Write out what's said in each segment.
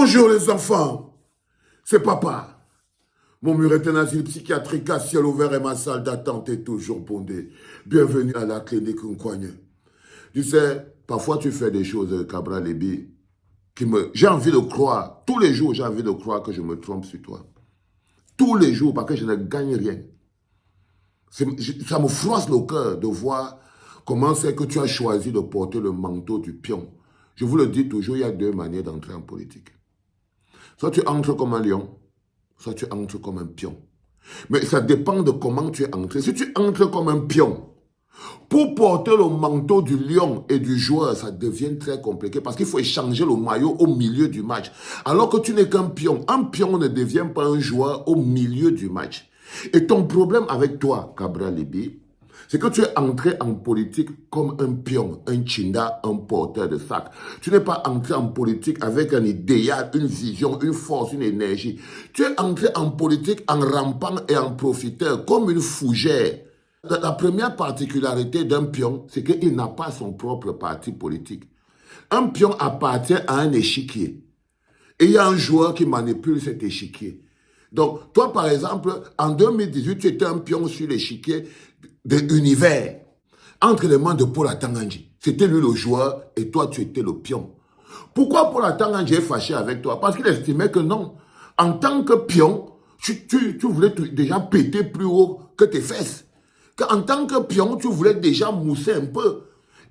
Bonjour les enfants, c'est papa. Mon mur est un asile psychiatrique à ciel ouvert et ma salle d'attente est toujours bondée. Bienvenue à la clinique Nkwagne. Tu sais, parfois tu fais des choses, Cabral Lébi, j'ai envie de croire, tous les jours j'ai envie de croire que je me trompe sur toi. Tous les jours, parce que je ne gagne rien. Ça me froisse le cœur de voir comment c'est que tu as choisi de porter le manteau du pion. Je vous le dis toujours, il y a deux manières d'entrer en politique. Soit tu entres comme un lion, soit tu entres comme un pion. Mais ça dépend de comment tu es entré. Si tu entres comme un pion, pour porter le manteau du lion et du joueur, ça devient très compliqué parce qu'il faut échanger le maillot au milieu du match. Alors que tu n'es qu'un pion. Un pion ne devient pas un joueur au milieu du match. Et ton problème avec toi, Cabral Lébi, c'est que tu es entré en politique comme un pion, un chinda, un porteur de sac. Tu n'es pas entré en politique avec un idéal, une vision, une force, une énergie. Tu es entré en politique en rampant et en profiteur, comme une fougère. La première particularité d'un pion, c'est qu'il n'a pas son propre parti politique. Un pion appartient à un échiquier. Et il y a un joueur qui manipule cet échiquier. Donc, toi, par exemple, en 2018, tu étais un pion sur l'échiquier de l'univers, entre les mains de Paul Atanganji. C'était lui le joueur et toi, tu étais le pion. Pourquoi Paul Atanganji est fâché avec toi? Parce qu'il estimait que non. En tant que pion, tu voulais déjà péter plus haut que tes fesses. En tant que pion, tu voulais déjà mousser un peu.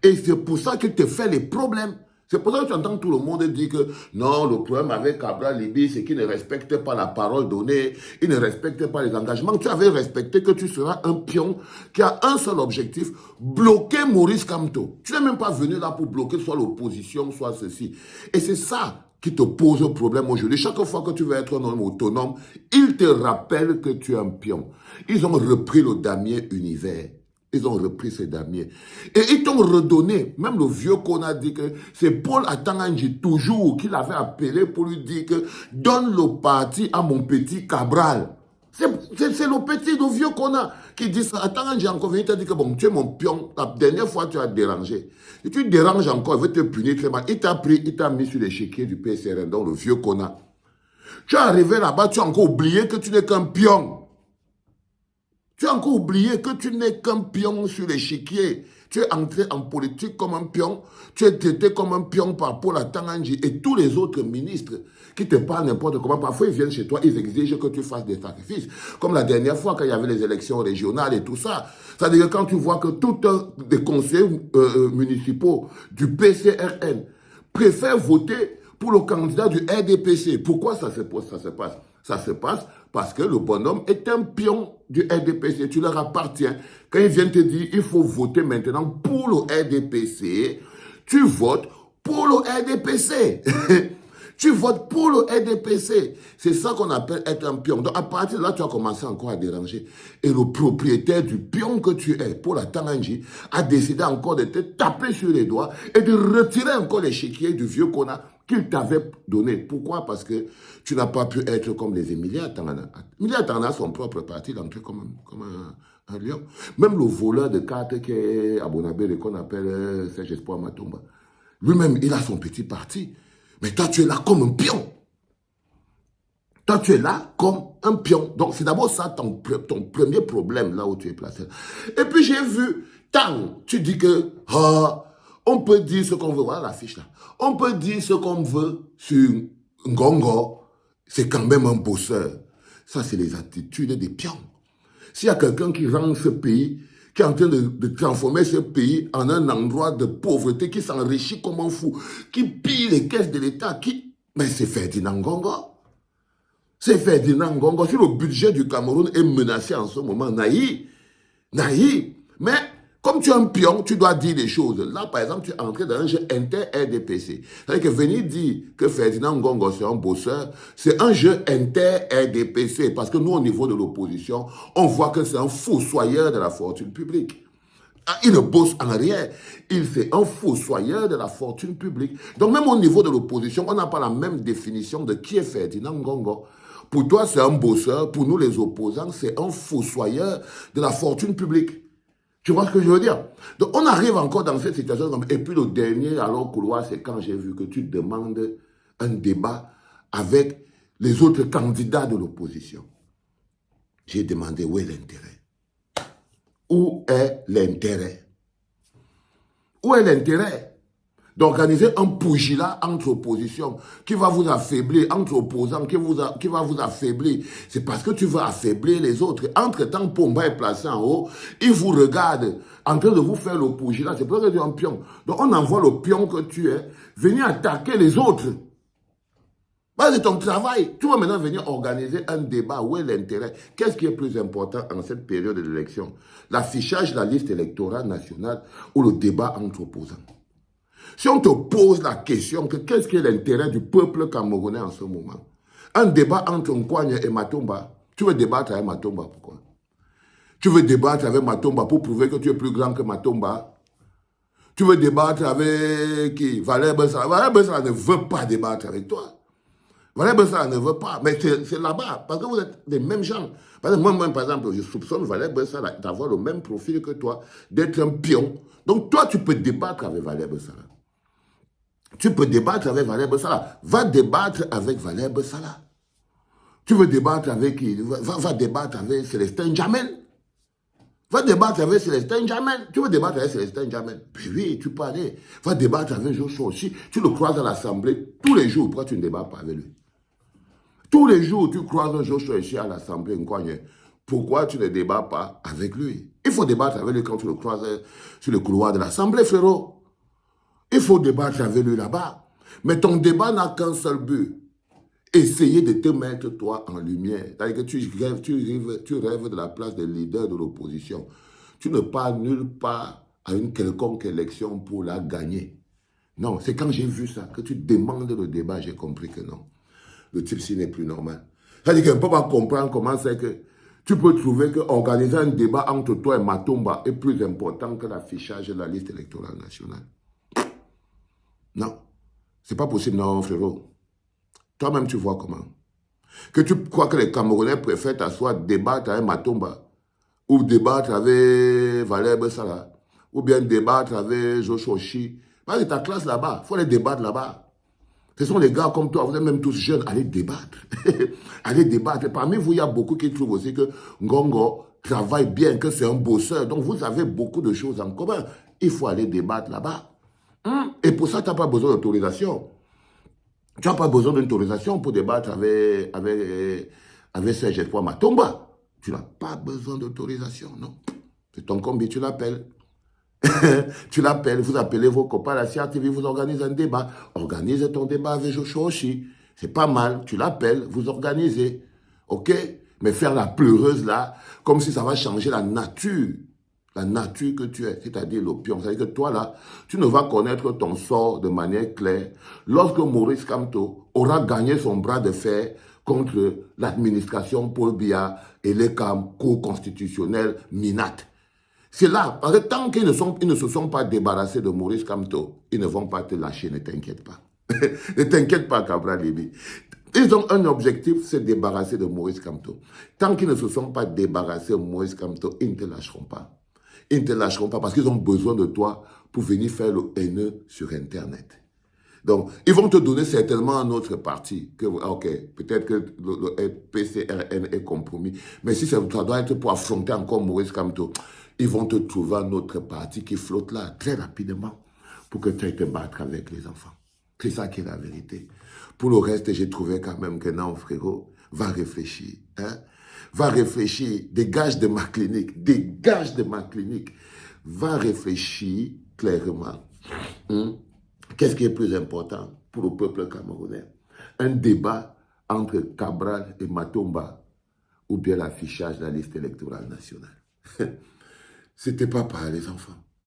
Et c'est pour ça qu'il te fait les problèmes. C'est pour ça que tu entends tout le monde dire que non, le problème avec Cabral Lébi, c'est qu'il ne respecte pas la parole donnée, il ne respecte pas les engagements. Tu avais respecté que tu seras un pion qui a un seul objectif, bloquer Maurice Kamto. Tu n'es même pas venu là pour bloquer soit l'opposition, soit ceci. Et c'est ça qui te pose problème aujourd'hui. Chaque fois que tu veux être un homme autonome, ils te rappellent que tu es un pion. Ils ont repris le damier univers. Ils ont repris ces damiers. Et ils t'ont redonné, même le vieux qu'on a dit que c'est Paul Atanganji toujours qui l'avait appelé pour lui dire que donne le parti à mon petit Cabral. C'est le petit, le vieux qu'on a qui dit ça. Atanganji encore venu te dire que bon, tu es mon pion. La dernière fois, tu as dérangé. Et tu déranges encore, il veut te punir très mal. Il t'a pris, il t'a mis sur l'échiquier du PCRN, donc le vieux qu'on a. Tu es arrivé là-bas, tu as encore oublié que tu n'es qu'un pion. Tu as encore oublié que tu n'es qu'un pion sur l'échiquier. Tu es entré en politique comme un pion. Tu es traité comme un pion par Paul Atanganji et tous les autres ministres qui te parlent n'importe comment. Parfois, ils viennent chez toi, ils exigent que tu fasses des sacrifices. Comme la dernière fois, quand il y avait les élections régionales et tout ça. C'est-à-dire que quand tu vois que tous les conseillers municipaux du PCRN préfèrent voter pour le candidat du RDPC. Pourquoi ça se passe? Ça se passe parce que le bonhomme est un pion du RDPC. Tu leur appartiens. Quand ils viennent te dire il faut voter maintenant pour le RDPC, tu votes pour le RDPC. Tu votes pour le RDPC. C'est ça qu'on appelle être un pion. Donc à partir de là, tu as commencé encore à déranger. Et le propriétaire du pion que tu es, Paul Atanganji, a décidé encore de te taper sur les doigts et de retirer encore l'échiquier du vieux Kona qu'il t'avait donné. Pourquoi? Parce que tu n'as pas pu être comme les Emilia Tangana. Emilia Tangana a son propre parti, il est entré comme un lion. Même le voleur de cartes qui est à Bonabé, qu'on appelle Serge Espoir Matomba, lui-même, il a son petit parti. Mais toi, tu es là comme un pion. Toi, tu es là comme un pion. Donc, c'est d'abord ça ton premier problème, là où tu es placé. Et puis, j'ai vu, tu dis que, on peut dire ce qu'on veut. Voilà l'affiche là. On peut dire ce qu'on veut sur Ngongo. C'est quand même un bosseur. Ça, c'est les attitudes des pions. S'il y a quelqu'un qui rend ce pays, qui est en train de transformer ce pays en un endroit de pauvreté, qui s'enrichit comme un fou, qui pille les caisses de l'État, mais c'est Ferdinand Ngongo. C'est Ferdinand Ngongo. Si le budget du Cameroun est menacé en ce moment, naïf. Mais comme tu es un pion, tu dois dire des choses. Là, par exemple, tu es entré dans un jeu inter-RDPC. C'est-à-dire que venir dire que Ferdinand Ngongo, c'est un bosseur, c'est un jeu inter-RDPC. Parce que nous, au niveau de l'opposition, on voit que c'est un fossoyeur de la fortune publique. Il ne bosse en rien. Il fait un fossoyeur de la fortune publique. Donc, même au niveau de l'opposition, on n'a pas la même définition de qui est Ferdinand Ngongo. Pour toi, c'est un bosseur. Pour nous, les opposants, c'est un fossoyeur de la fortune publique. Tu vois ce que je veux dire? Donc, on arrive encore dans cette situation. Et puis, le dernier, alors, couloir, c'est quand j'ai vu que tu demandes un débat avec les autres candidats de l'opposition. J'ai demandé où est l'intérêt. Où est l'intérêt? Où est l'intérêt d'organiser un pugilat entre oppositions qui va vous affaiblir, entre opposants qui va vous affaiblir? C'est parce que tu veux affaiblir les autres. Entre-temps, Pomba est placé en haut, il vous regarde en train de vous faire le pugilat. C'est pour ça que tu es un pion. Donc on envoie le pion que tu es venir attaquer les autres. C'est ton travail. Tu vas maintenant venir organiser un débat. Où est l'intérêt? Qu'est-ce qui est plus important en cette période de l'élection? L'affichage de la liste électorale nationale ou le débat entre opposants? Si on te pose la question que qu'est-ce qui est l'intérêt du peuple camerounais en ce moment? Un débat entre Nkwagne et Matomba. Tu veux débattre avec Matomba, pourquoi? Tu veux débattre avec Matomba pour prouver que tu es plus grand que Matomba? Tu veux débattre avec qui? Valère Bessala. Valère Bessala ne veut pas débattre avec toi. Valère Bessala ne veut pas, mais c'est là-bas, parce que vous êtes les mêmes gens. Parce que moi, par exemple, je soupçonne Valère Bessala d'avoir le même profil que toi, d'être un pion. Donc toi, tu peux débattre avec Valère Bessala. Tu peux débattre avec Valère Bessala. Va débattre avec Valère Bessala. Tu veux débattre avec qui? Va débattre avec Célestin Jamel. Va débattre avec Célestin Jamel. Tu veux débattre avec Célestin Jamel? Oui, tu peux aller. Va débattre avec Joshua aussi. Tu le croises à l'Assemblée tous les jours. Pourquoi tu ne débattes pas avec lui? Tous les jours, tu croises Joshua ici à l'Assemblée. Pourquoi tu ne débats pas avec lui? Il faut débattre avec lui quand tu le croises sur le couloir de l'Assemblée, frérot. Il faut débattre avec lui là-bas. Mais ton débat n'a qu'un seul but. Essayer de te mettre, toi, en lumière. C'est-à-dire que tu rêves de la place des leaders de l'opposition. Tu ne pars nulle part à une quelconque élection pour la gagner. Non, c'est quand j'ai vu ça, que tu demandes le débat, j'ai compris que non. Le type-ci n'est plus normal. C'est-à-dire qu'on ne peut pas comprendre comment c'est que tu peux trouver qu'organiser un débat entre toi et Matomba est plus important que l'affichage de la liste électorale nationale. Non, c'est pas possible, non, frérot. Toi-même, tu vois comment. Que tu crois que les Camerounais préfèrent t'asseoir, débattre avec Matomba, ou débattre avec Valère Bessala, ou bien débattre avec Joshua Ochi. Parce que ta classe là-bas, il faut les débattre là-bas. Ce sont les gars comme toi, vous êtes même tous jeunes, allez débattre. Allez débattre. Et parmi vous, il y a beaucoup qui trouvent aussi que Ngongo travaille bien, que c'est un bosseur. Donc vous avez beaucoup de choses en commun. Il faut aller débattre là-bas. Et pour ça, tu n'as pas besoin d'autorisation. Tu n'as pas besoin d'autorisation pour débattre avec Serge Espoir Matomba. Tu n'as pas besoin d'autorisation, non. C'est ton combi, tu l'appelles. Tu l'appelles, vous appelez vos copains à la CRTV, vous organisez un débat. Organise ton débat avec Joshua aussi. C'est pas mal, tu l'appelles, vous organisez. Ok? Mais faire la pleureuse là, comme si ça va changer la nature que tu es, c'est-à-dire l'opium. C'est-à-dire que toi là, tu ne vas connaître ton sort de manière claire lorsque Maurice Kamto aura gagné son bras de fer contre l'administration Paul Biya et les cours constitutionnels Minat. C'est là, parce que tant qu'ils ne se sont pas débarrassés de Maurice Kamto, ils ne vont pas te lâcher, ne t'inquiète pas. Ne t'inquiète pas, Cabral Libi. Ils ont un objectif, c'est débarrasser de Maurice Kamto. Tant qu'ils ne se sont pas débarrassés de Maurice Kamto, ils ne te lâcheront pas. Ils ne te lâcheront pas parce qu'ils ont besoin de toi pour venir faire le haineux sur Internet. Donc, ils vont te donner certainement un autre parti. Ok, peut-être que le PCRN est compromis. Mais si ça doit être pour affronter encore Maurice Kamto, ils vont te trouver un autre parti qui flotte là très rapidement pour que tu ailles te battre avec les enfants. C'est ça qui est la vérité. Pour le reste, j'ai trouvé quand même que non, frérot, va réfléchir. Hein? Va réfléchir, dégage de ma clinique, dégage de ma clinique. Va réfléchir clairement. Qu'est-ce qui est plus important pour le peuple camerounais? Un débat entre Cabral et Matomba ou bien l'affichage de la liste électorale nationale? C'était pas pareil, les enfants.